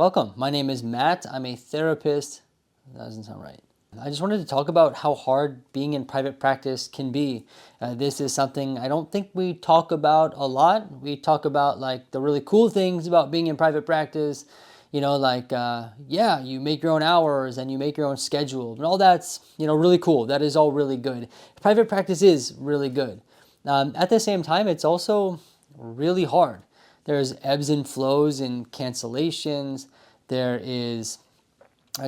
Welcome. My name is Matt. I'm a therapist. That doesn't sound right. I just wanted to talk about how hard being in private practice can be. This is something I don't think we talk about a lot. We talk about like the really cool things about being in private practice, yeah, you make your own hours and you make your own schedule and all that's, really cool. That is all really good. Private practice is really good. At the same time, it's also really hard. There's ebbs and flows and cancellations. There is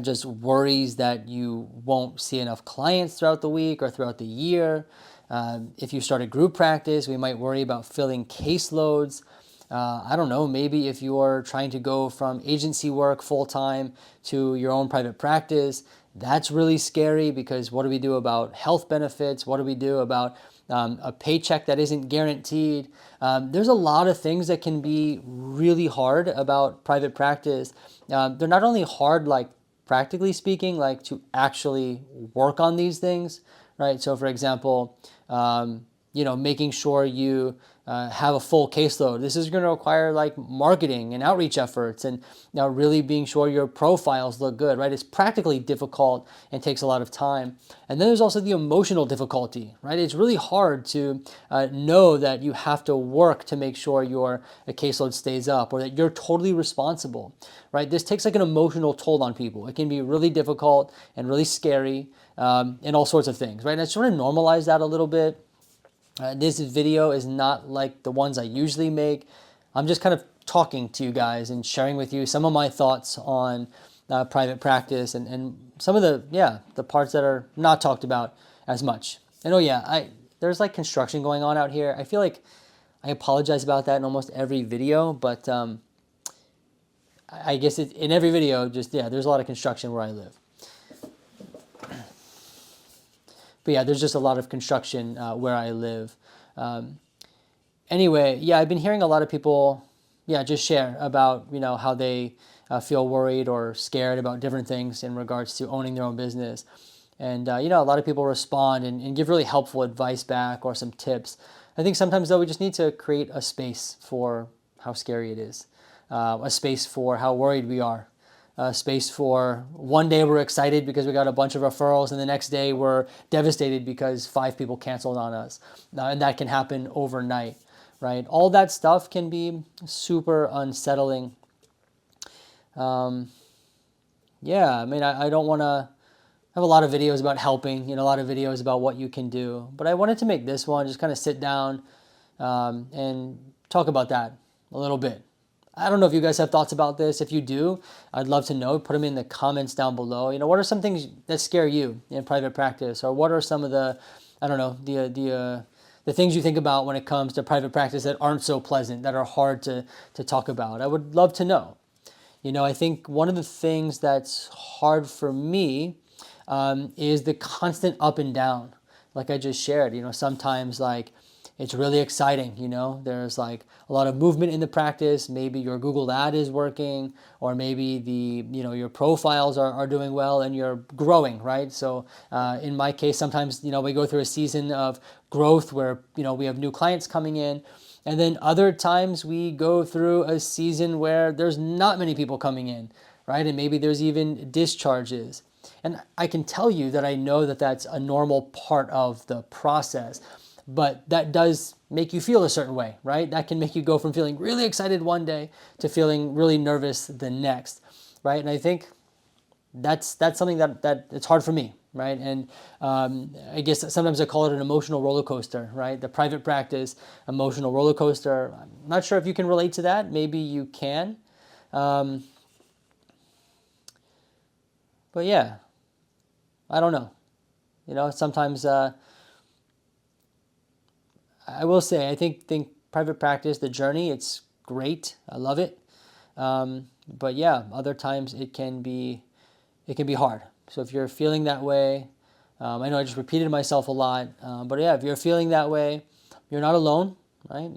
just worries that you won't see enough clients throughout the week or throughout the year. If you start a group practice, we might worry about filling caseloads. I don't know, maybe if you're trying to go from agency work full-time to your own private practice, that's really scary because what do we do about health benefits? What do we do about a paycheck that isn't guaranteed? There's a lot of things that can be really hard about private practice. They're not only hard, like practically speaking, like to actually work on these things, right? So for example, making sure you have a full caseload. This is going to require like marketing and outreach efforts and really being sure your profiles look good, right? It's practically difficult and takes a lot of time. And then there's also the emotional difficulty, right? It's really hard to know that you have to work to make sure your caseload stays up or that you're totally responsible, right? This takes like an emotional toll on people. It can be really difficult and really scary and all sorts of things, right? And I just want to normalize that a little bit. This video is not like the ones I usually make. I'm just kind of talking to you guys and sharing with you some of my thoughts on private practice and some of the parts that are not talked about as much. And there's like construction going on out here. I feel like I apologize about that in almost every video, but I guess in every video, there's a lot of construction where I live. But yeah, there's just a lot of construction where I live. I've been hearing a lot of people, just share about, how they feel worried or scared about different things in regards to owning their own business. And, a lot of people respond and give really helpful advice back or some tips. I think sometimes, though, we just need to create a space for how scary it is, a space for how worried we are. Space for one day we're excited because we got a bunch of referrals and the next day we're devastated because 5 people canceled on us. And that can happen overnight, right? All that stuff can be super unsettling. I don't want to have a lot of videos about helping, a lot of videos about what you can do. But I wanted to make this one, just kind of sit down and talk about that a little bit. I don't know if you guys have thoughts about this. If you do, I'd love to know. Put them in the comments down below. What are some things that scare you in private practice? Or what are some of the things you think about when it comes to private practice that aren't so pleasant, that are hard to talk about? I would love to know. I think one of the things that's hard for me is the constant up and down. Like I just shared, sometimes like it's really exciting, there's like a lot of movement in the practice. Maybe your Google ad is working, or maybe your profiles are doing well and you're growing, right? So in my case, sometimes, we go through a season of growth where, we have new clients coming in. And then other times we go through a season where there's not many people coming in, right? And maybe there's even discharges. And I can tell you that I know that that's a normal part of the process. But that does make you feel a certain way, right? That can make you go from feeling really excited one day to feeling really nervous the next, right? And I think that's something that it's hard for me, right? And I guess sometimes I call it an emotional roller coaster, right? The private practice emotional roller coaster. I'm not sure if you can relate to that. Maybe you can. But yeah, I don't know. Sometimes I will say, I think private practice, the journey, it's great. I love it. But yeah, other times it can be hard. So if you're feeling that way, I know I just repeated myself a lot, but yeah, if you're feeling that way, you're not alone, right?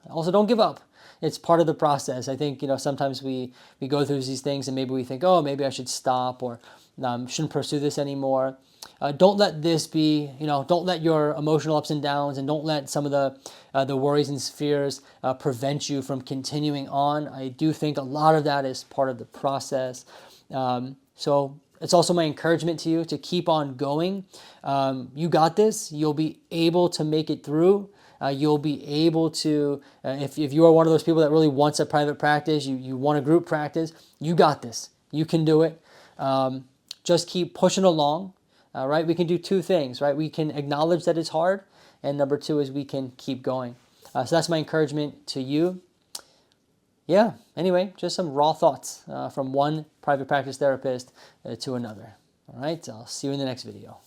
Also don't give up. It's part of the process. I think, sometimes we go through these things and maybe we think, oh, maybe I should stop or shouldn't pursue this anymore. don't let this be, don't let your emotional ups and downs, and don't let some of the worries and fears prevent you from continuing on. I do think a lot of that is part of the process. So it's also my encouragement to you to keep on going. You got this. You'll be able to make it through. You'll be able to, if you are one of those people that really wants a private practice, you want a group practice, you got this. You can do it. Just keep pushing along, right? We can do two things, right? We can acknowledge that it's hard, and number two is we can keep going. So that's my encouragement to you. Yeah, anyway, just some raw thoughts from one private practice therapist to another. All right, I'll see you in the next video.